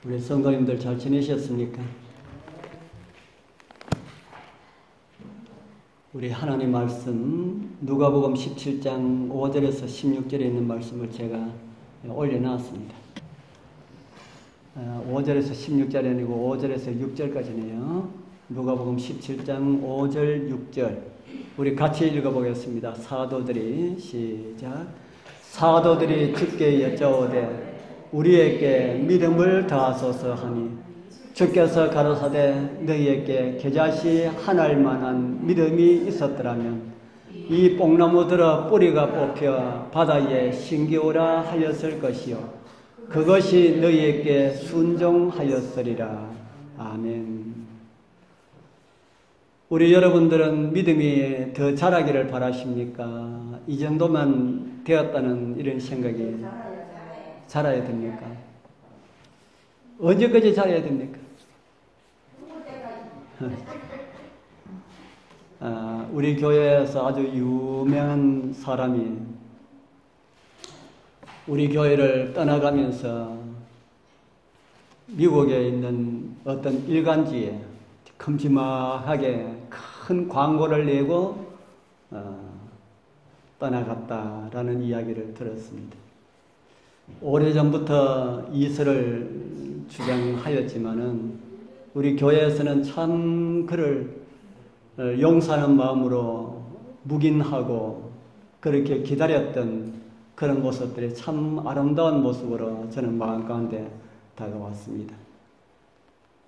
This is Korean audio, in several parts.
우리 성도님들 잘 지내셨습니까? 우리 하나님 말씀 누가복음 17장 5절에서 16절에 있는 말씀을 제가 올려놨습니다. 5절에서 16절이 아니고 5절에서 6절까지네요. 누가복음 17장 5절 6절 우리 같이 읽어보겠습니다. 사도들이 시작. 사도들이 주께 여짜오되 우리에게 믿음을 더하소서 하니 주께서 가로사대 너희에게 겨자씨 하나일 만한 믿음이 있었더라면 이 뽕나무들어 뿌리가 뽑혀 바다에 심기오라 하였을 것이요 그것이 너희에게 순종하였으리라. 아멘. 우리 여러분들은 믿음이 더 자라기를 바라십니까? 이 정도만 되었다는 이런 생각이 자라야 됩니까? 언제까지 자라야 됩니까? 우리 교회에서 아주 유명한 사람이 우리 교회를 떠나가면서 미국에 있는 어떤 일간지에 큼지막하게 큰 광고를 내고 떠나갔다라는 이야기를 들었습니다. 오래전부터 이설을 주장하였지만은 우리 교회에서는 참 그를 용서하는 마음으로 묵인하고 그렇게 기다렸던 그런 모습들이 참 아름다운 모습으로 저는 마음 가운데 다가왔습니다.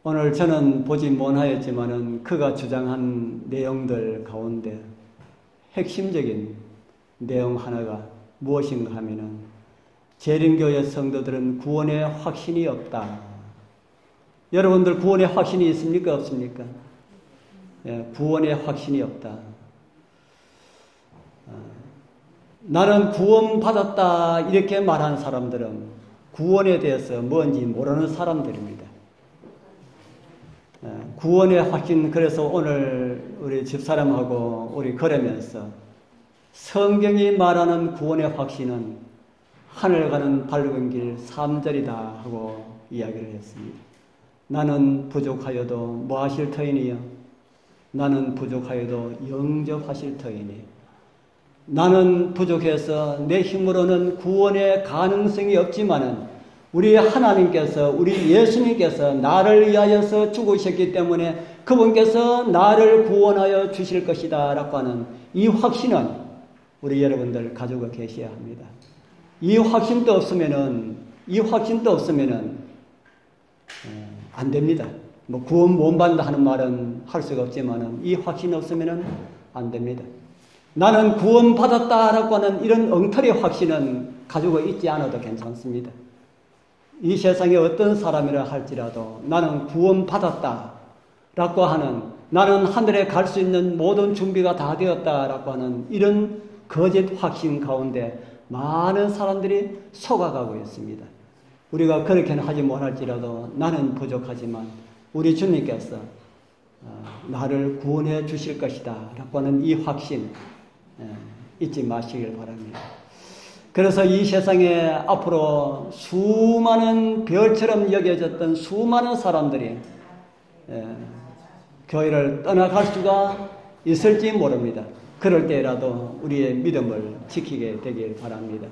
오늘 저는 보지 못하였지만은 그가 주장한 내용들 가운데 핵심적인 내용 하나가 무엇인가 하면은 재림교회 성도들은 구원의 확신이 없다. 여러분들 구원의 확신이 있습니까? 없습니까? 예, 구원의 확신이 없다. 나는 구원받았다 이렇게 말하는 사람들은 구원에 대해서 뭔지 모르는 사람들입니다. 구원의 확신, 그래서 오늘 우리 집사람하고 우리 걸으면서 성경이 말하는 구원의 확신은 하늘 가는 밝은 길 3절이다 하고 이야기를 했습니다. 나는 부족하여도 뭐 하실 터이니요? 나는 부족하여도 영접하실 터이니. 나는 부족해서 내 힘으로는 구원의 가능성이 없지만은 우리 하나님께서, 우리 예수님께서 나를 위하여서 죽으셨기 때문에 그분께서 나를 구원하여 주실 것이다 라고 하는 이 확신은 우리 여러분들 가지고 계셔야 합니다. 이 확신도 없으면은 안 됩니다. 뭐 구원 못 받는다 하는 말은 할 수가 없지만은 이 확신 없으면은 안 됩니다. 나는 구원 받았다라고 하는 이런 엉터리 확신은 가지고 있지 않아도 괜찮습니다. 이 세상에 어떤 사람이라 할지라도 나는 구원 받았다라고 하는, 나는 하늘에 갈 수 있는 모든 준비가 다 되었다라고 하는 이런 거짓 확신 가운데 많은 사람들이 속아가고 있습니다. 우리가 그렇게는 하지 못할지라도 나는 부족하지만 우리 주님께서 나를 구원해 주실 것이다 라고 하는 이 확신 잊지 마시길 바랍니다. 그래서 이 세상에 앞으로 수많은 별처럼 여겨졌던 수많은 사람들이 교회를 떠나갈 수가 있을지 모릅니다. 그럴 때라도 우리의 믿음을 지키게 되길 바랍니다.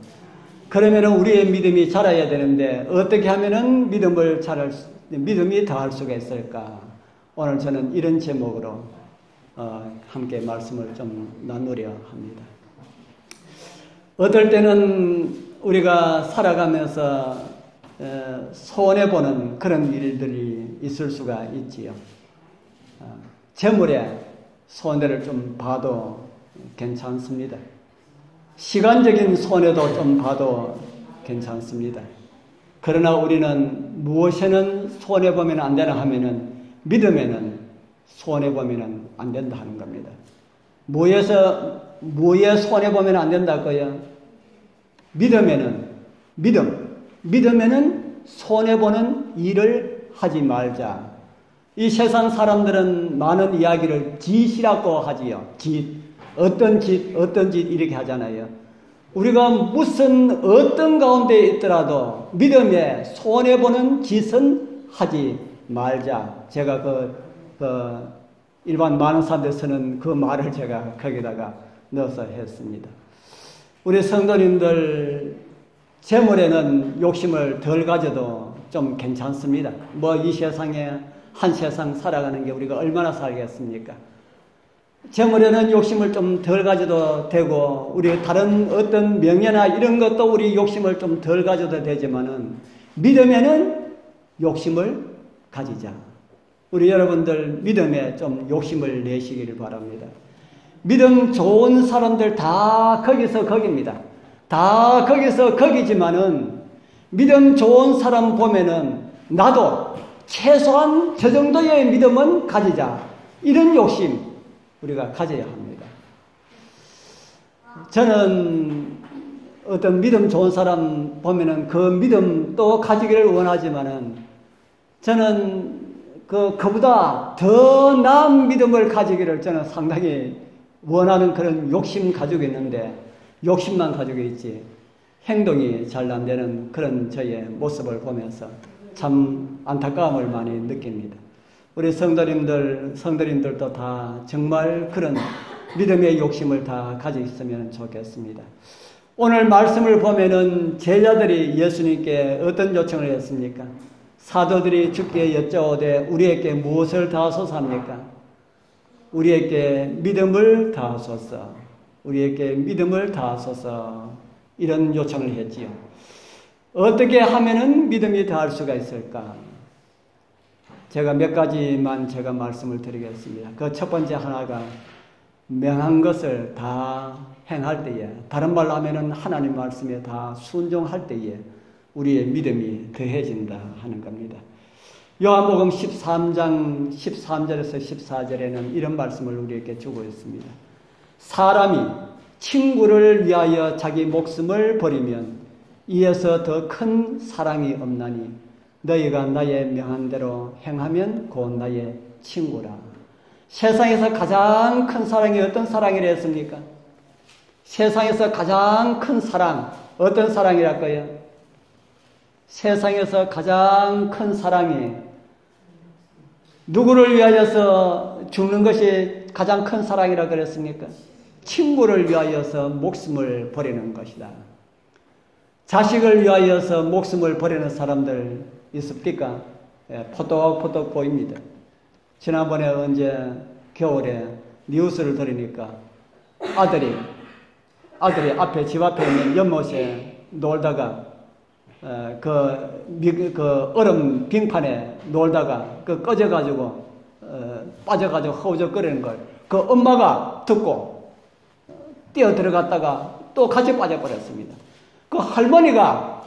그러면 우리의 믿음이 자라야 되는데 어떻게 하면 믿음이 더할 수가 있을까? 오늘 저는 이런 제목으로 함께 말씀을 좀 나누려 합니다. 어떨 때는 우리가 살아가면서 손해보는 그런 일들이 있을 수가 있지요. 재물에 손해를 좀 봐도 괜찮습니다. 시간적인 손해도 좀 봐도 괜찮습니다. 그러나 우리는 무엇에는 손해보면 안 되나 하면은 믿음에는 손해보면 안 된다 하는 겁니다. 뭐에 손해보면 안 된다고요? 믿음에는 손해보는 일을 하지 말자. 이 세상 사람들은 많은 이야기를 짓이라고 하지요. 어떤 짓 이렇게 하잖아요. 우리가 무슨 어떤 가운데 있더라도 믿음에 손해보는 짓은 하지 말자. 제가 일반 많은 사람들 쓰는 그 말을 제가 거기다가 넣어서 했습니다. 우리 성도님들 재물에는 욕심을 덜 가져도 좀 괜찮습니다. 뭐 이 세상에 한 세상 살아가는 게 우리가 얼마나 살겠습니까? 재물에는 욕심을 좀 덜 가져도 되고 우리 다른 어떤 명예나 이런 것도 우리 욕심을 좀 덜 가져도 되지만은 믿음에는 욕심을 가지자. 우리 여러분들 믿음에 좀 욕심을 내시기를 바랍니다. 믿음 좋은 사람들 다 거기서 거기입니다. 다 거기서 거기지만은 믿음 좋은 사람 보면은 나도 최소한 저 정도의 믿음은 가지자. 이런 욕심 우리가 가져야 합니다. 저는 어떤 믿음 좋은 사람 보면은 그 믿음도 가지기를 원하지만은 저는 그보다 더 나은 믿음을 가지기를 저는 상당히 원하는 그런 욕심 가지고 있는데 욕심만 가지고 있지 행동이 잘 안 되는 그런 저의 모습을 보면서 참 안타까움을 많이 느낍니다. 우리 성도님들도 다 정말 그런 믿음의 욕심을 다 가지고 있으면 좋겠습니다. 오늘 말씀을 보면은 제자들이 예수님께 어떤 요청을 했습니까? 사도들이 주께 여쭤오되 우리에게 무엇을 다하소서합니까? 우리에게 믿음을 다하소서. 우리에게 믿음을 다하소서. 이런 요청을 했지요. 어떻게 하면은 믿음이 다할 수가 있을까? 제가 몇 가지만 제가 말씀을 드리겠습니다. 그 첫 번째 하나가 명한 것을 다 행할 때에, 다른 말로 하면은 하나님 말씀에 다 순종할 때에 우리의 믿음이 더해진다 하는 겁니다. 요한복음 13장 13절에서 14절에는 이런 말씀을 우리에게 주고 있습니다. 사람이 친구를 위하여 자기 목숨을 버리면 이에서 더 큰 사랑이 없나니 너희가 나의 명한 대로 행하면 곧 나의 친구라. 세상에서 가장 큰 사랑이 어떤 사랑이라 했습니까? 세상에서 가장 큰 사랑 어떤 사랑이랄까요? 세상에서 가장 큰 사랑이 누구를 위하여서 죽는 것이 가장 큰 사랑이라 그랬습니까? 친구를 위하여서 목숨을 버리는 것이다. 자식을 위하여서 목숨을 버리는 사람들 있습니까? 포떡포떡 보입니다. 지난번에 언제 겨울에 뉴스를 들으니까 아들이 앞에 집 앞에 있는 연못에 놀다가 얼음 빙판에 놀다가 꺼져가지고 빠져가지고 허우적거리는 걸 그 엄마가 듣고 뛰어 들어갔다가 또 같이 빠져버렸습니다. 그 할머니가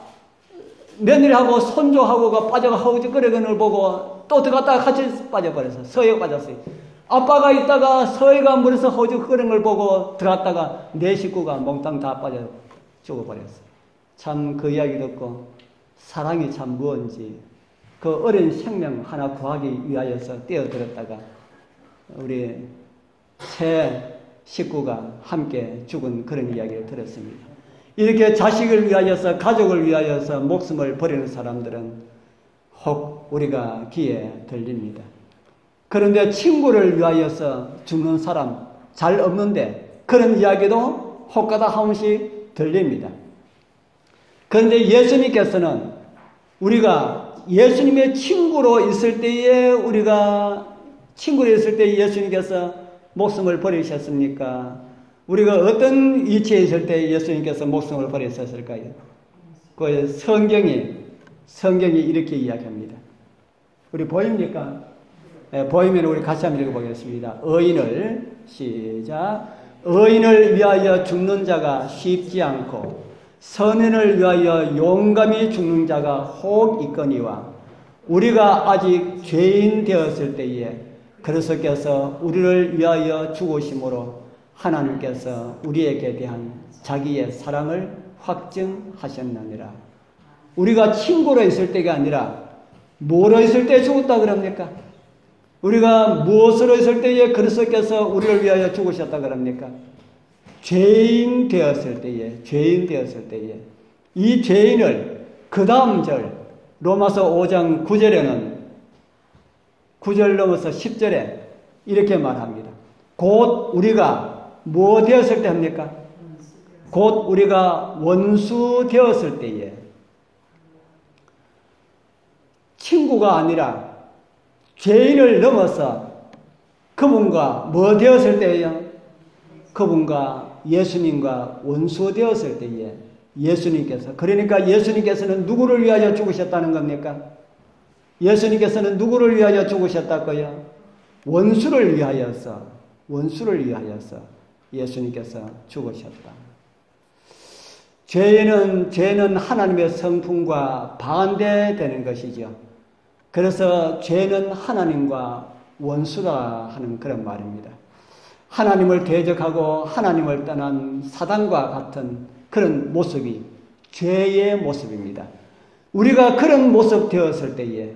며느리하고 손주하고가 빠져가 허우적거리는 걸 보고 또 들어갔다가 같이 빠져버렸어요. 서해에 빠졌어요. 아빠가 있다가 서해가 물에서 허우적거리는 걸 보고 들어갔다가 내 식구가 몽땅 다 빠져 죽어버렸어요. 참 그 이야기 듣고 사랑이 참 무언지 그 어린 생명 하나 구하기 위하여서 뛰어들었다가 우리 새 식구가 함께 죽은 그런 이야기를 들었습니다. 이렇게 자식을 위하여서 가족을 위하여서 목숨을 버리는 사람들은 혹 우리가 귀에 들립니다. 그런데 친구를 위하여서 죽는 사람 잘 없는데 그런 이야기도 혹가다 한 번씩 들립니다. 그런데 예수님께서는 우리가 예수님의 친구로 있을 때에 예수님께서 목숨을 버리셨습니까? 우리가 어떤 위치에 있을 때 예수님께서 목숨을 버리셨을까요? 그 성경이 이렇게 이야기합니다. 우리 보입니까? 네, 보이면 우리 같이 한번 읽어보겠습니다. 의인을 위하여 죽는 자가 쉽지 않고 선인을 위하여 용감히 죽는 자가 혹 있거니와 우리가 아직 죄인 되었을 때에 그리스도께서 우리를 위하여 죽으심으로 하나님께서 우리에게 대한 자기의 사랑을 확증하셨느니라. 우리가 친구로 있을 때가 아니라 뭐로 있을 때 죽었다 그럽니까? 우리가 무엇으로 있을 때에 그리스도께서 우리를 위하여 죽으셨다 그럽니까? 죄인 되었을 때에 이 죄인을 그 다음 절 로마서 5장 9절에는 9절 넘어서 10절에 이렇게 말합니다. 곧 우리가 뭐 되었을 때 합니까? 곧 우리가 원수 되었을 때에 친구가 아니라 죄인을 넘어서 그분과 뭐 되었을 때예요? 그분과 예수님과 원수 되었을 때에 예수님께서, 그러니까 예수님께서는 누구를 위하여 죽으셨다는 겁니까? 예수님께서는 누구를 위하여 죽으셨다고요? 원수를 위하여서 예수님께서 죽으셨다. 죄는 하나님의 성품과 반대되는 것이죠. 그래서 죄는 하나님과 원수다 하는 그런 말입니다. 하나님을 대적하고 하나님을 떠난 사단과 같은 그런 모습이 죄의 모습입니다. 우리가 그런 모습 되었을 때에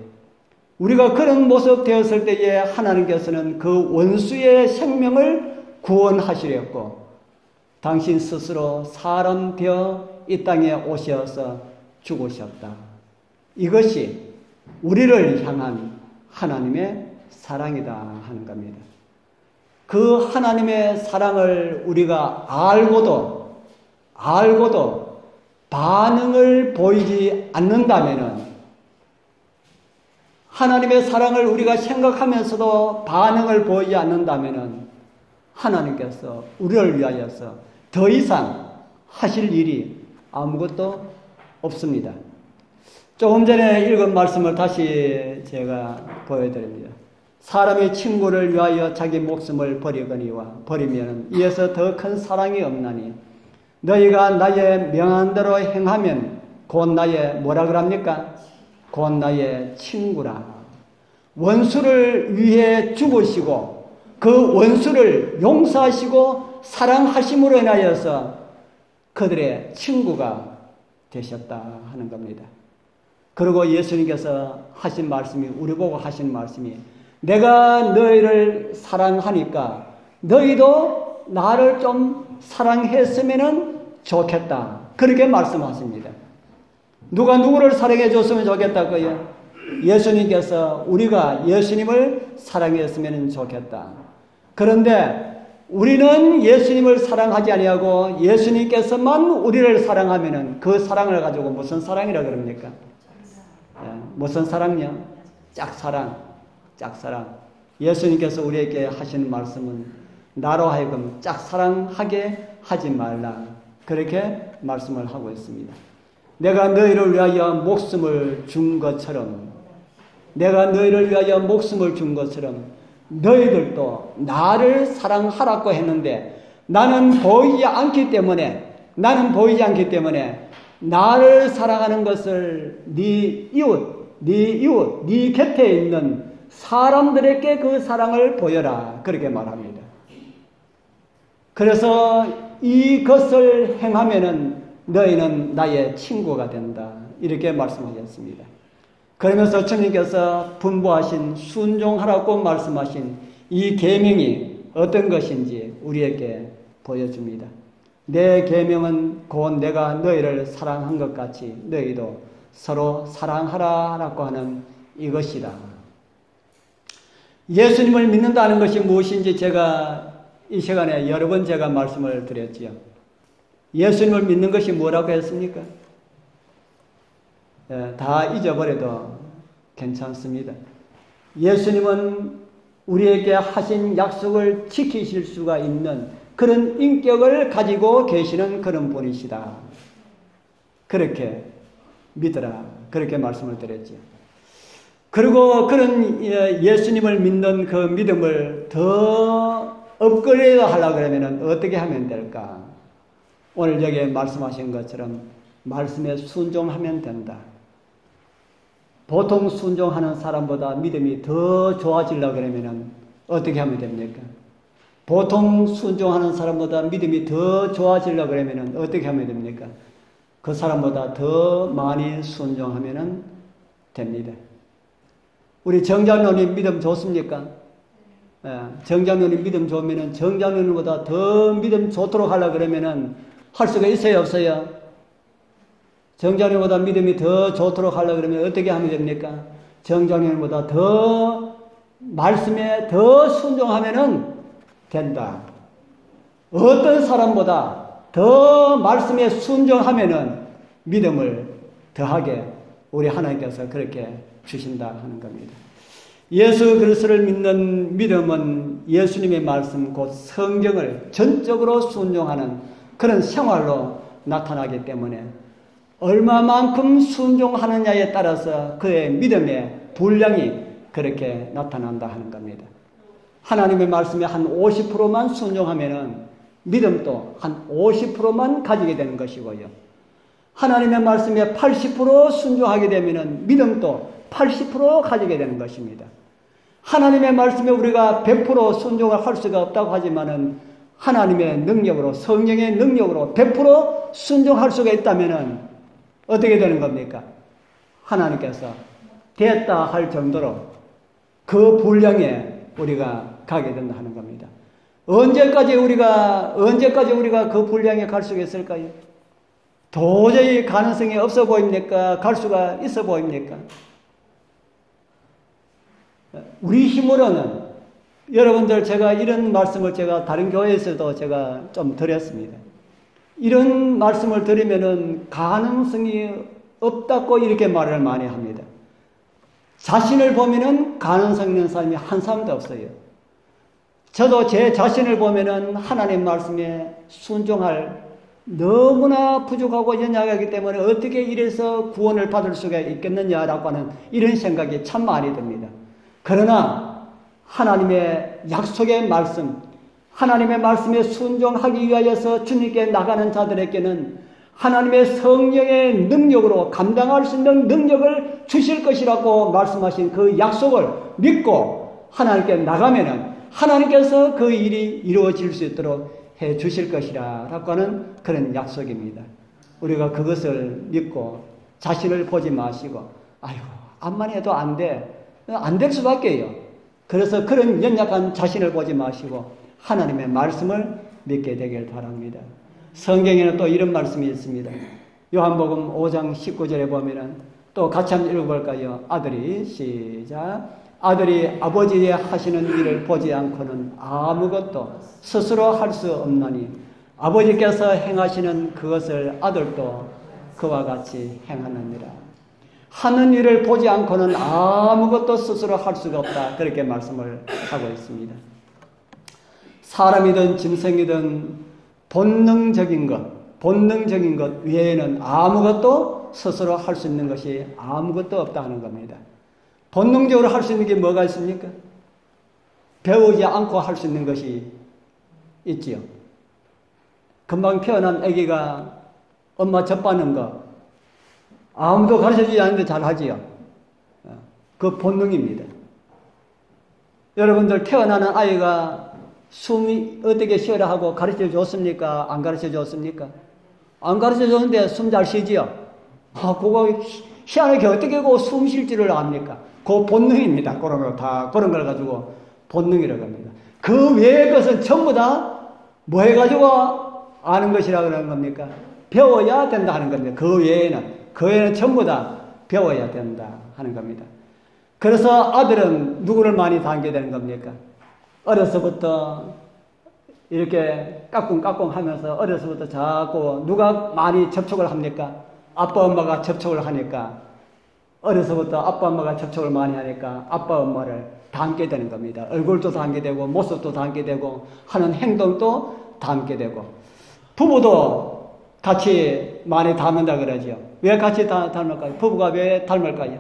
하나님께서는 그 원수의 생명을 구원하시려고 당신 스스로 사람 되어 이 땅에 오셔서 죽으셨다. 이것이 우리를 향한 하나님의 사랑이다 하는 겁니다. 그 하나님의 사랑을 우리가 알고도 반응을 보이지 않는다면은, 하나님의 사랑을 우리가 생각하면서도 반응을 보이지 않는다면은 하나님께서 우리를 위하여서 더 이상 하실 일이 아무것도 없습니다. 조금 전에 읽은 말씀을 다시 제가 보여드립니다. 사람의 친구를 위하여 자기 목숨을 버리거니와 버리면 이에서 더 큰 사랑이 없나니 너희가 나의 명한 대로 행하면 곧 나의 뭐라 그럽니까? 곧 나의 친구라. 원수를 위해 죽으시고 그 원수를 용서하시고 사랑하심으로 인하여서 그들의 친구가 되셨다 하는 겁니다. 그리고 예수님께서 하신 말씀이, 우리 보고 하신 말씀이, 내가 너희를 사랑하니까 너희도 나를 좀 사랑했으면 좋겠다. 그렇게 말씀하십니다. 누가 누구를 사랑해 줬으면 좋겠다고요? 예수님께서 우리가 예수님을 사랑했으면 좋겠다. 그런데 우리는 예수님을 사랑하지 아니하고 예수님께서만 우리를 사랑하면은 그 사랑을 가지고 무슨 사랑이라 그럽니까? 무슨 사랑요? 짝사랑. 예수님께서 우리에게 하시는 말씀은 나로 하여금 짝사랑하게 하지 말라. 그렇게 말씀을 하고 있습니다. 내가 너희를 위하여 목숨을 준 것처럼 너희들도 나를 사랑하라고 했는데 나는 보이지 않기 때문에 나를 사랑하는 것을 네 곁에 있는 사람들에게 그 사랑을 보여라. 그렇게 말합니다. 그래서 이것을 행하면은 너희는 나의 친구가 된다. 이렇게 말씀하셨습니다. 그러면서 주님께서 분부하신 순종하라고 말씀하신 이 계명이 어떤 것인지 우리에게 보여줍니다. 내 계명은 곧 내가 너희를 사랑한 것 같이 너희도 서로 사랑하라라고 하는 이것이다. 예수님을 믿는다는 것이 무엇인지 제가 이 시간에 여러 번 제가 말씀을 드렸지요. 예수님을 믿는 것이 뭐라고 했습니까? 다 잊어버려도 괜찮습니다. 예수님은 우리에게 하신 약속을 지키실 수가 있는 그런 인격을 가지고 계시는 그런 분이시다. 그렇게 믿으라. 그렇게 말씀을 드렸죠. 그리고 그런 예수님을 믿는 그 믿음을 더 업그레이드 하려고 그러면 어떻게 하면 될까? 오늘 여기에 말씀하신 것처럼 말씀에 순종하면 된다. 보통 순종하는 사람보다 믿음이 더 좋아지려고 그러면 어떻게 하면 됩니까? 보통 순종하는 사람보다 믿음이 더 좋아지려고 그러면 어떻게 하면 됩니까? 그 사람보다 더 많이 순종하면 됩니다. 우리 정장로님 믿음 좋습니까? 정장로님 믿음 좋으면 정장로님보다 더 믿음 좋도록 하려고 그러면 할 수가 있어요, 없어요? 정장님보다 믿음이 더 좋도록 하려고 그러면 어떻게 하면 됩니까? 정장님보다 더 말씀에 더 순종하면은 된다. 어떤 사람보다 더 말씀에 순종하면은 믿음을 더하게 우리 하나님께서 그렇게 주신다 하는 겁니다. 예수 그리스도를 믿는 믿음은 예수님의 말씀 곧 성경을 전적으로 순종하는 그런 생활로 나타나기 때문에 얼마만큼 순종하느냐에 따라서 그의 믿음의 분량이 그렇게 나타난다 하는 겁니다. 하나님의 말씀에 한 50%만 순종하면은 믿음도 한 50%만 가지게 되는 것이고요. 하나님의 말씀에 80% 순종하게 되면은 믿음도 80% 가지게 되는 것입니다. 하나님의 말씀에 우리가 100% 순종을 할 수가 없다고 하지만은 하나님의 능력으로, 성령의 능력으로 100% 순종할 수가 있다면은 어떻게 되는 겁니까? 하나님께서 됐다 할 정도로 그 분량에 우리가 가게 된다 하는 겁니다. 언제까지 우리가 그 분량에 갈 수가 있을까요? 도저히 가능성이 없어 보입니까? 갈 수가 있어 보입니까? 우리 힘으로는 여러분들 제가 이런 말씀을 제가 다른 교회에서도 제가 좀 드렸습니다. 이런 말씀을 드리면은 가능성이 없다고 이렇게 말을 많이 합니다. 자신을 보면은 가능성 있는 사람이 한 사람도 없어요. 저도 제 자신을 보면은 하나님 말씀에 순종할 너무나 부족하고 연약하기 때문에 어떻게 이래서 구원을 받을 수가 있겠느냐라고 하는 이런 생각이 참 많이 듭니다. 그러나 하나님의 약속의 말씀, 하나님의 말씀에 순종하기 위하여서 주님께 나가는 자들에게는 하나님의 성령의 능력으로 감당할 수 있는 능력을 주실 것이라고 말씀하신 그 약속을 믿고 하나님께 나가면은 하나님께서 그 일이 이루어질 수 있도록 해 주실 것이라 라고 하는 그런 약속입니다. 우리가 그것을 믿고 자신을 보지 마시고 아이고 암만 해도 안 돼. 안 될 수밖에요. 그래서 그런 연약한 자신을 보지 마시고 하나님의 말씀을 믿게 되길 바랍니다. 성경에는 또 이런 말씀이 있습니다. 요한복음 5장 19절에 보면은 또 같이 한번 읽어볼까요? 아들이 시작. 아들이 아버지의 하시는 일을 보지 않고는 아무것도 스스로 할 수 없나니 아버지께서 행하시는 그것을 아들도 그와 같이 행하느니라. 하는 일을 보지 않고는 아무것도 스스로 할 수가 없다. 그렇게 말씀을 하고 있습니다. 사람이든 짐승이든 본능적인 것 외에는 아무것도 스스로 할 수 있는 것이 아무것도 없다 하는 겁니다. 본능적으로 할 수 있는 게 뭐가 있습니까? 배우지 않고 할 수 있는 것이 있지요. 금방 태어난 아기가 엄마 젖 받는 거 아무도 가르쳐주지 않는데 잘하지요. 그 본능입니다. 여러분들 태어나는 아이가 숨이 어떻게 쉬어라 하고 가르쳐 줬습니까? 안 가르쳐 줬습니까? 안 가르쳐 줬는데 숨 잘 쉬지요? 그거 희한하게 어떻게 숨 쉴 줄을 압니까? 그 본능입니다. 그런 걸 가지고 본능이라고 합니다. 그 외의 것은 전부 다 뭐 해가지고 아는 것이라 그러는 겁니까? 배워야 된다 하는 겁니다. 그 외에는 전부 다 배워야 된다 하는 겁니다. 그래서 아들은 누구를 많이 닮게 되는 겁니까? 어려서부터 이렇게 까꿍까꿍 하면서 어려서부터 자꾸 누가 많이 접촉을 합니까? 아빠 엄마가 접촉을 하니까 어려서부터 아빠 엄마가 접촉을 많이 하니까 아빠 엄마를 닮게 되는 겁니다. 얼굴도 닮게 되고 모습도 닮게 되고 하는 행동도 닮게 되고 부부도 같이 많이 닮는다 그러죠. 왜 같이 닮을까요? 부부가 왜 닮을까요?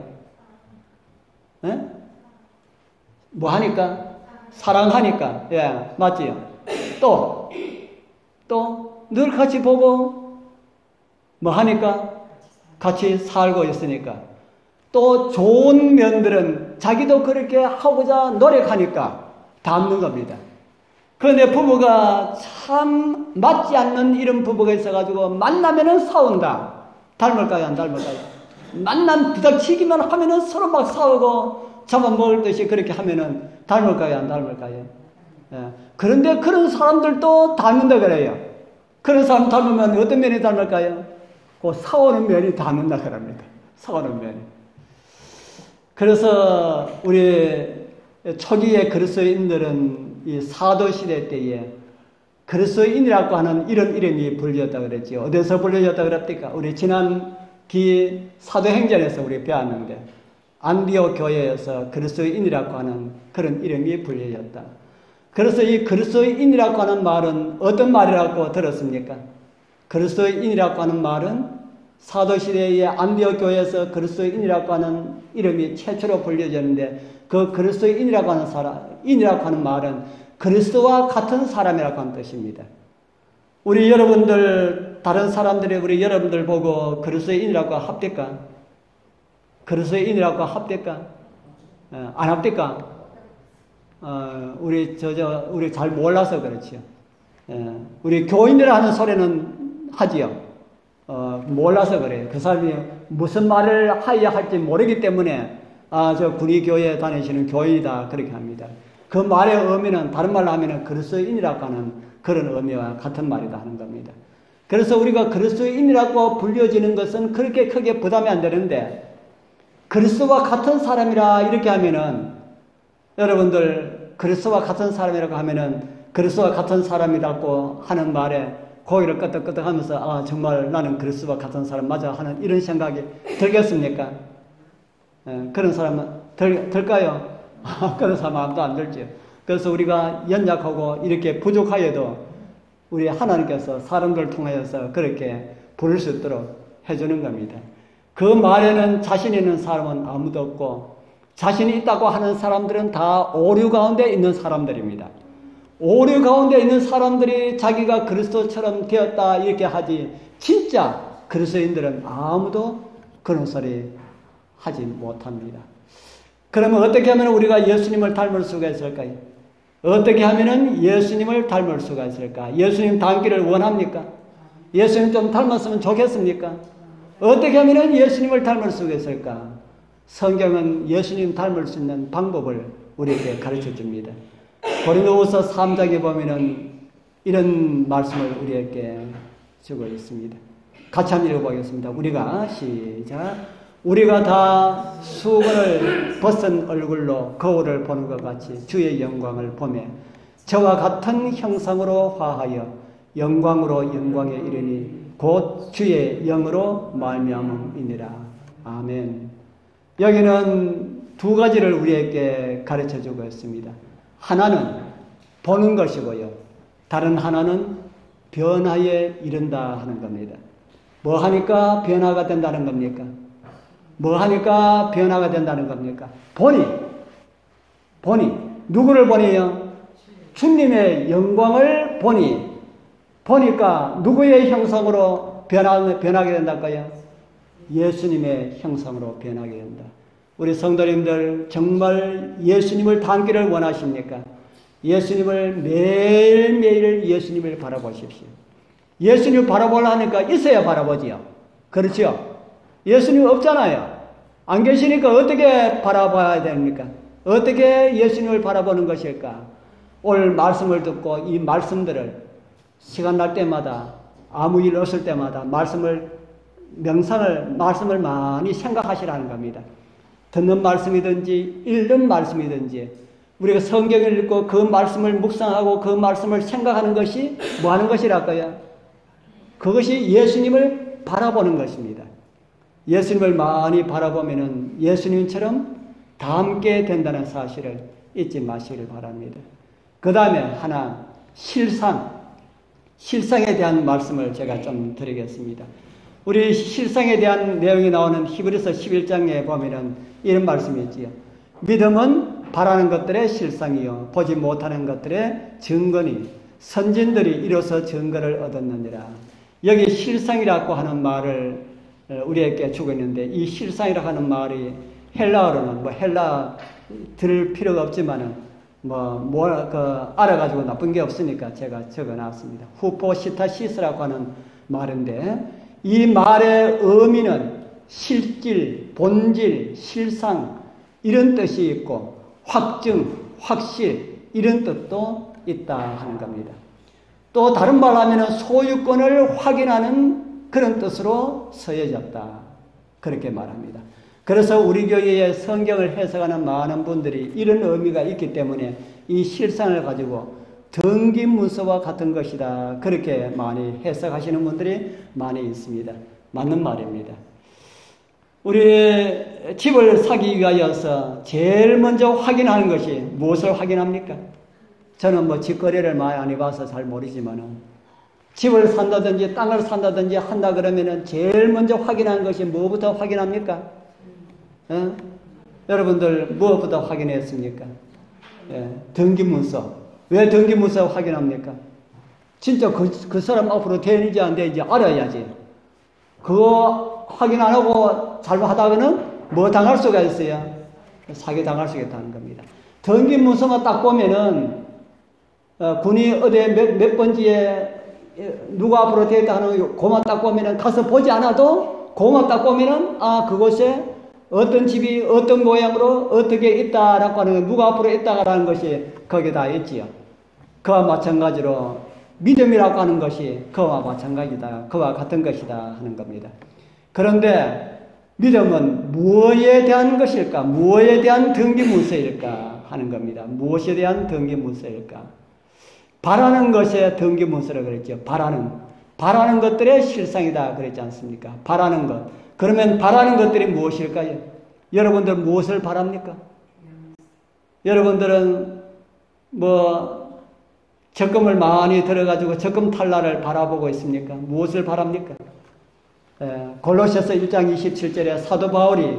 에? 뭐 하니까? 사랑하니까. 예, 맞지요? 또 늘 같이 보고 뭐 하니까? 같이 살고 있으니까. 또 좋은 면들은 자기도 그렇게 하고자 노력하니까 닮는 겁니다. 그런데 부부가 참 맞지 않는 이런 부부가 있어가지고 만나면은 싸운다. 닮을까요? 안 닮을까요? 만남 부닥치기만 하면은 서로 막 싸우고 잡아먹을 듯이 그렇게 하면은 닮을까요? 안 닮을까요? 예. 그런데 그런 사람들도 닮는다 그래요. 그런 사람 닮으면 어떤 면이 닮을까요? 그 사오는 면이 닿는다 그럽니다. 사오는 면이. 그래서 우리 초기의 그리스도인들은 이 사도시대 때에 그리스도인이라고 하는 이런 이름이 불렸다 그랬죠. 어디서 불려졌다 그랬습니까? 우리 지난 사도행전에서 우리 배웠는데 안디옥 교회에서 그리스도인이라고 하는 그런 이름이 불려졌다. 그래서 이 그리스도인이라고 하는 말은 어떤 말이라고 들었습니까? 그리스도인이라고 하는 말은 사도시대의 안디옥 교회에서 그리스도인이라고 하는 이름이 최초로 불려졌는데 그 그리스도인이라고 하는 말은 그리스도와 같은 사람이라고 하는 뜻입니다. 우리 여러분들 다른 사람들이 우리 여러분들 보고 그리스도인이라고 합니까? 그리스도인이라고 합니까? 안 합니까? 우리 잘 몰라서 그렇지요. 우리 교인이라는 소리는 하지요. 몰라서 그래요. 그 사람이 무슨 말을 해야 할지 모르기 때문에 저 구리교회 다니시는 교인이다 그렇게 합니다. 그 말의 의미는 다른 말로 하면은 그리스도인이라고 하는 그런 의미와 같은 말이다 하는 겁니다. 그래서 우리가 그리스도인이라고 불려지는 것은 그렇게 크게 부담이 안 되는데 그리스도와 같은 사람이라 이렇게 하면은 여러분들 그리스도와 같은 사람이라고 하면은 그리스도와 같은 사람이라고 하는 말에 고개를 끄덕끄덕 하면서 정말 나는 그리스도와 같은 사람 맞아 하는 이런 생각이 들겠습니까? 그런 사람은 들까요? 그런 사람 아무도 안 들죠. 그래서 우리가 연약하고 이렇게 부족하여도 우리 하나님께서 사람들을 통하여서 그렇게 부를 수 있도록 해주는 겁니다. 그 말에는 자신 있는 사람은 아무도 없고 자신이 있다고 하는 사람들은 다 오류 가운데 있는 사람들입니다. 오류 가운데 있는 사람들이 자기가 그리스도처럼 되었다 이렇게 하지 진짜 그리스도인들은 아무도 그런 소리 하지 못합니다. 그러면 어떻게 하면 우리가 예수님을 닮을 수가 있을까요? 어떻게 하면 예수님을 닮을 수가 있을까? 예수님 닮기를 원합니까? 예수님 좀 닮았으면 좋겠습니까? 어떻게 하면 예수님을 닮을 수가 있을까? 성경은 예수님 닮을 수 있는 방법을 우리에게 가르쳐 줍니다. 고린도후서 3장에 보면은 이런 말씀을 우리에게 주고 있습니다. 같이 한번 읽어보겠습니다. 우리가 시작. 우리가 다 수건을 벗은 얼굴로 거울을 보는 것 같이 주의 영광을 보며 저와 같은 형상으로 화하여 영광으로 영광에 이르니 곧 주의 영으로 말미암음이니라. 아멘. 여기는 두 가지를 우리에게 가르쳐주고 있습니다. 하나는 보는 것이고요. 다른 하나는 변화에 이른다 하는 겁니다. 뭐 하니까 변화가 된다는 겁니까? 뭐 하니까 변화가 된다는 겁니까? 보니 누구를 보니요? 주님의 영광을 보니까 누구의 형상으로 변하게 된다까요? 예수님의 형상으로 변하게 된다. 우리 성도님들 정말 예수님을 닮기를 원하십니까? 예수님을 매일매일 예수님을 바라보십시오. 예수님을 바라보려니까 있어야 바라보지요. 그렇죠? 예수님 없잖아요. 안 계시니까 어떻게 바라봐야 됩니까? 어떻게 예수님을 바라보는 것일까? 오늘 말씀을 듣고 이 말씀들을 시간 날 때마다 아무 일 없을 때마다 말씀을 많이 생각하시라는 겁니다. 듣는 말씀이든지 읽는 말씀이든지 우리가 성경을 읽고 그 말씀을 묵상하고 그 말씀을 생각하는 것이 뭐 하는 것이랄까요? 그것이 예수님을 바라보는 것입니다. 예수님을 많이 바라보면은 예수님처럼 닮게 된다는 사실을 잊지 마시길 바랍니다. 그 다음에 하나 실상에 대한 말씀을 제가 좀 드리겠습니다. 우리 실상에 대한 내용이 나오는 히브리서 11장에 보면은 이런 말씀이 있지요. 믿음은 바라는 것들의 실상이요 보지 못하는 것들의 증거니 선진들이 이로써 증거를 얻었느니라. 여기 실상이라고 하는 말을 우리에게 주고 있는데 이 실상이라고 하는 말이 헬라어로는 헬라 들을 필요가 없지만은 알아가지고 나쁜 게 없으니까 제가 적어놨습니다. 후포시타시스라고 하는 말인데 이 말의 의미는 실질, 본질, 실상 이런 뜻이 있고 확증, 확실 이런 뜻도 있다 하는 겁니다. 또 다른 말로 하면 소유권을 확인하는 그런 뜻으로 서여졌다. 그렇게 말합니다. 그래서 우리 교회의 성경을 해석하는 많은 분들이 이런 의미가 있기 때문에 이 실상을 가지고 등기문서와 같은 것이다. 그렇게 많이 해석하시는 분들이 많이 있습니다. 맞는 말입니다. 우리 집을 사기 위하여서 제일 먼저 확인하는 것이 무엇을 확인합니까? 저는 뭐 집거래를 많이 안 해봐서 잘 모르지만은 집을 산다든지 땅을 산다든지 한다 그러면은 제일 먼저 확인하는 것이 무엇부터 확인합니까? 여러분들 무엇부터 확인했습니까? 등기문서. 왜 등기문서 확인합니까? 진짜 그 사람 앞으로 되는지 안 되는지 알아야지. 그거 확인 안 하고 잘못하다가는 뭐 당할 수가 있어요? 사기 당할 수가 있다는 겁니다. 등기문서만 딱 보면은 군이 어디 몇 번지에 누가 앞으로 되었다 하는 고만 딱 보면은 가서 보지 않아도 고만 딱 보면은 아 그곳에 어떤 집이 어떤 모양으로 어떻게 있다라고 하는 누가 앞으로 있다라는 것이 거기에 다 있지요. 그와 마찬가지로 믿음이라고 하는 것이 그와 마찬가지다. 그와 같은 것이다 하는 겁니다. 그런데 믿음은 무엇에 대한 것일까? 무엇에 대한 등기문서일까? 하는 겁니다. 무엇에 대한 등기문서일까? 바라는 것에 등기문서라고 그랬죠. 바라는 것들의 실상이다 그랬지 않습니까? 바라는 것. 그러면 바라는 것들이 무엇일까요? 여러분들 무엇을 바랍니까? 여러분들은 뭐 적금을 많이 들어가지고 적금 탈락을 바라보고 있습니까? 무엇을 바랍니까? 골로새서 1장 27절에 사도 바울이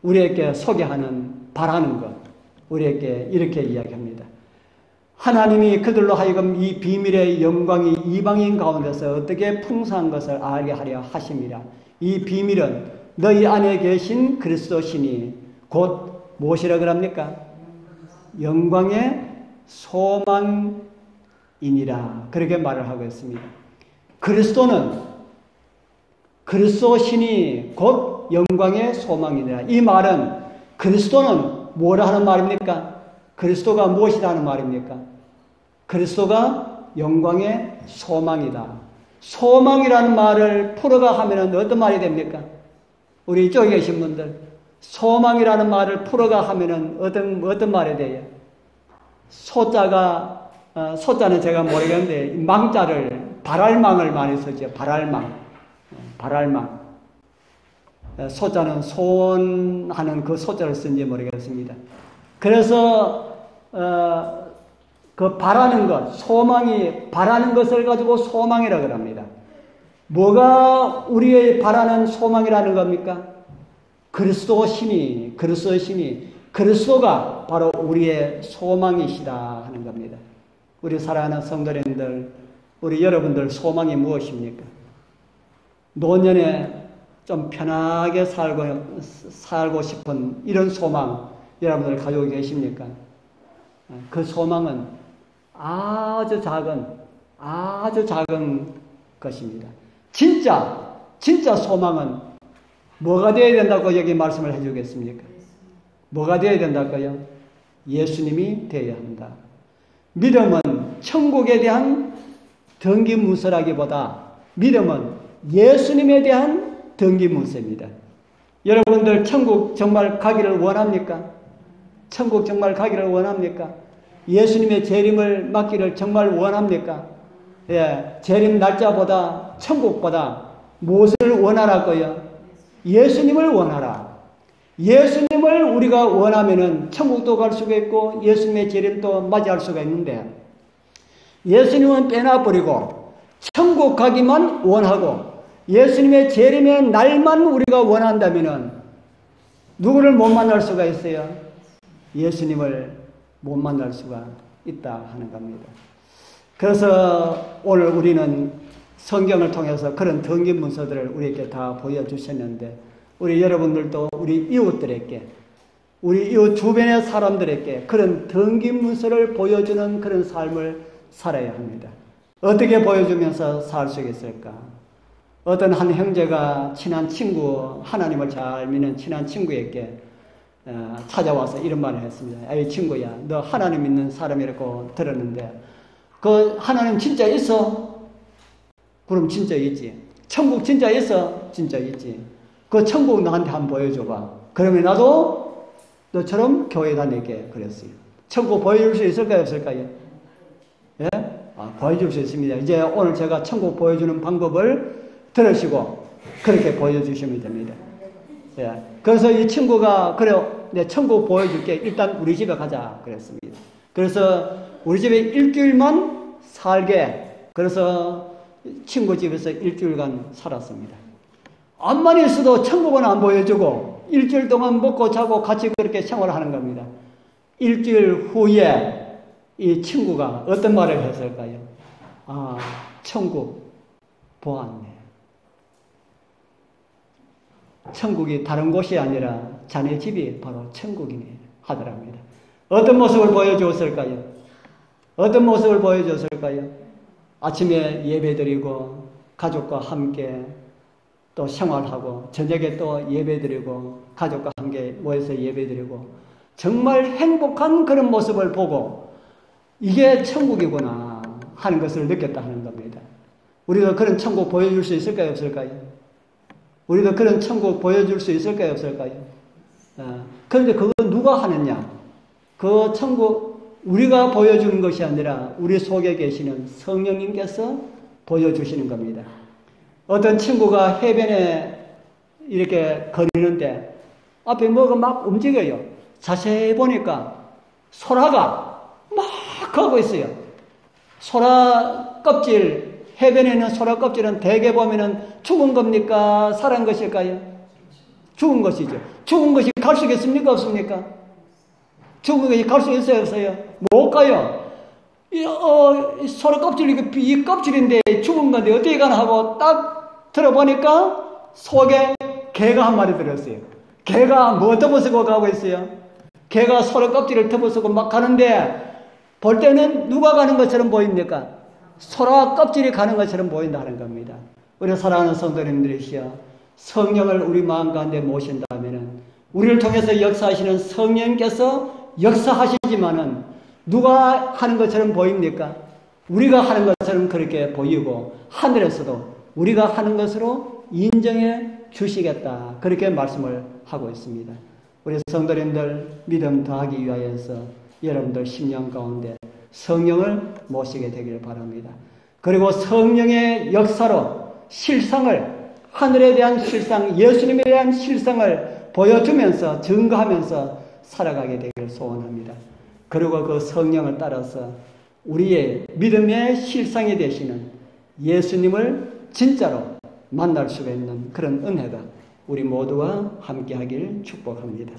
우리에게 소개하는 바라는 것, 우리에게 이렇게 이야기합니다. 하나님이 그들로 하여금 이 비밀의 영광이 이방인 가운데서 어떻게 풍성한 것을 알게 하려 하심이라. 이 비밀은 너희 안에 계신 그리스도시니 곧 무엇이라 그럽니까? 영광의 소망이니라. 그렇게 말을 하고 있습니다. 그리스도신이 곧 영광의 소망이니라. 이 말은 그리스도는 뭐라 하는 말입니까? 그리스도가 무엇이라 하는 말입니까? 그리스도가 영광의 소망이다. 소망이라는 말을 풀어가 하면 어떤 말이 됩니까? 우리 이쪽에 계신 분들 소망이라는 말을 풀어가 하면 어떤 말이 돼요? 소자는 제가 모르겠는데 망자를 바랄망을 많이 쓰죠. 바랄망. 소자는 소원하는 그 소자를 쓴지 모르겠습니다. 그래서 그 바라는 것, 소망이 바라는 것을 가지고 소망이라고 합니다. 뭐가 우리의 바라는 소망이라는 겁니까? 그리스도신이 그리스도가 바로 우리의 소망이시다 하는 겁니다. 우리 사랑하는 성도님들, 우리 여러분들 소망이 무엇입니까? 노년에 좀 편하게 살고 싶은 이런 소망 여러분들 가지고 계십니까? 그 소망은 아주 작은 것입니다. 진짜 소망은 뭐가 되어야 된다고 여기 말씀을 해주겠습니까? 뭐가 되어야 된다고요? 예수님이 되어야 한다. 믿음은 천국에 대한 등기문서라기보다 믿음은 예수님에 대한 등기문서입니다. 여러분들 천국 정말 가기를 원합니까? 천국 정말 가기를 원합니까? 예수님의 재림을 맞기를 정말 원합니까? 재림 날짜보다 천국보다 무엇을 원하라고요? 예수님을 원하라. 예수님을 우리가 원하면은 천국도 갈 수가 있고 예수님의 재림도 맞이할 수가 있는데 예수님은 빼놔버리고 천국 가기만 원하고 예수님의 재림의 날만 우리가 원한다면은 누구를 못 만날 수가 있어요? 예수님을 못 만날 수가 있다 하는 겁니다. 그래서 오늘 우리는 성경을 통해서 그런 등기문서들을 우리에게 다 보여주셨는데 우리 여러분들도 우리 이웃들에게 우리 이웃 주변의 사람들에게 그런 등기문서를 보여주는 그런 삶을 살아야 합니다. 어떻게 보여주면서 살 수 있을까? 어떤 한 형제가 친한 친구, 하나님을 잘 믿는 친한 친구에게 찾아와서 이런 말을 했습니다. 에이 친구야, 너 하나님 믿는 사람이라고 들었는데 그 하나님 진짜 있어? 그럼 진짜 있지. 천국 진짜 있어? 진짜 있지. 그 천국 나한테 한번 보여줘봐. 그러면 나도 너처럼 교회 다닐게. 그랬어요. 천국 보여줄 수 있을까요? 없을까요? 예? 보여줄 수 있습니다. 이제 오늘 제가 천국 보여주는 방법을 들으시고 그렇게 보여주시면 됩니다. 예. 그래서 이 친구가 그래요. 내 천국 보여줄게. 일단 우리 집에 가자. 그랬습니다. 그래서 우리 집에 일주일만 살게. 그래서 친구 집에서 일주일간 살았습니다. 암만 있어도 천국은 안 보여주고 일주일 동안 먹고 자고 같이 그렇게 생활하는 겁니다. 일주일 후에 이 친구가 어떤 말을 했을까요? 천국 보았네. 천국이 다른 곳이 아니라 자네 집이 바로 천국이네 하더랍니다. 어떤 모습을 보여주었을까요? 어떤 모습을 보여줬을까요? 아침에 예배드리고 가족과 함께 또 생활하고 저녁에 또 예배드리고 가족과 함께 모여서 예배드리고 정말 행복한 그런 모습을 보고 이게 천국이구나 하는 것을 느꼈다 하는 겁니다. 우리도 그런 천국 보여줄 수 있을까요? 없을까요? 우리도 그런 천국 보여줄 수 있을까요? 없을까요? 그런데 그거 누가 하느냐? 그 천국 우리가 보여주는 것이 아니라 우리 속에 계시는 성령님께서 보여주시는 겁니다. 어떤 친구가 해변에 이렇게 거리는데 앞에 뭐가 막 움직여요. 자세히 보니까 소라가 막 가고 있어요. 소라 껍질, 해변에 있는 소라 껍질은 대개 보면은 죽은 겁니까? 살아난 것일까요? 죽은 것이죠. 죽은 것이 갈 수 있습니까? 없습니까? 죽은 것이 갈 수 있어요? 없어요? 못 가요. 소라 껍질, 이 껍질인데 죽은 건데 어떻게 가나 하고 딱 들어보니까 속에 개가 한 마리 들었어요. 개가 뭐 덮어쓰고 가고 있어요? 개가 소라 껍질을 덮어쓰고 막 가는데 볼 때는 누가 가는 것처럼 보입니까? 소라 껍질이 가는 것처럼 보인다는 겁니다. 우리 사랑하는 성도님들이시여, 성령을 우리 마음 가운데 모신다면은 우리를 통해서 역사하시는 성령께서 역사하시지만은 누가 하는 것처럼 보입니까? 우리가 하는 것처럼 그렇게 보이고 하늘에서도 우리가 하는 것으로 인정해 주시겠다. 그렇게 말씀을 하고 있습니다. 우리 성도님들 믿음 더하기 위하여서 여러분들 심령 가운데 성령을 모시게 되길 바랍니다. 그리고 성령의 역사로 실상을, 하늘에 대한 실상, 예수님에 대한 실상을 보여주면서 증거하면서 살아가게 되길 소원합니다. 그리고 그 성령을 따라서 우리의 믿음의 실상이 되시는 예수님을 진짜로 만날 수가 있는 그런 은혜가 우리 모두와 함께하길 축복합니다.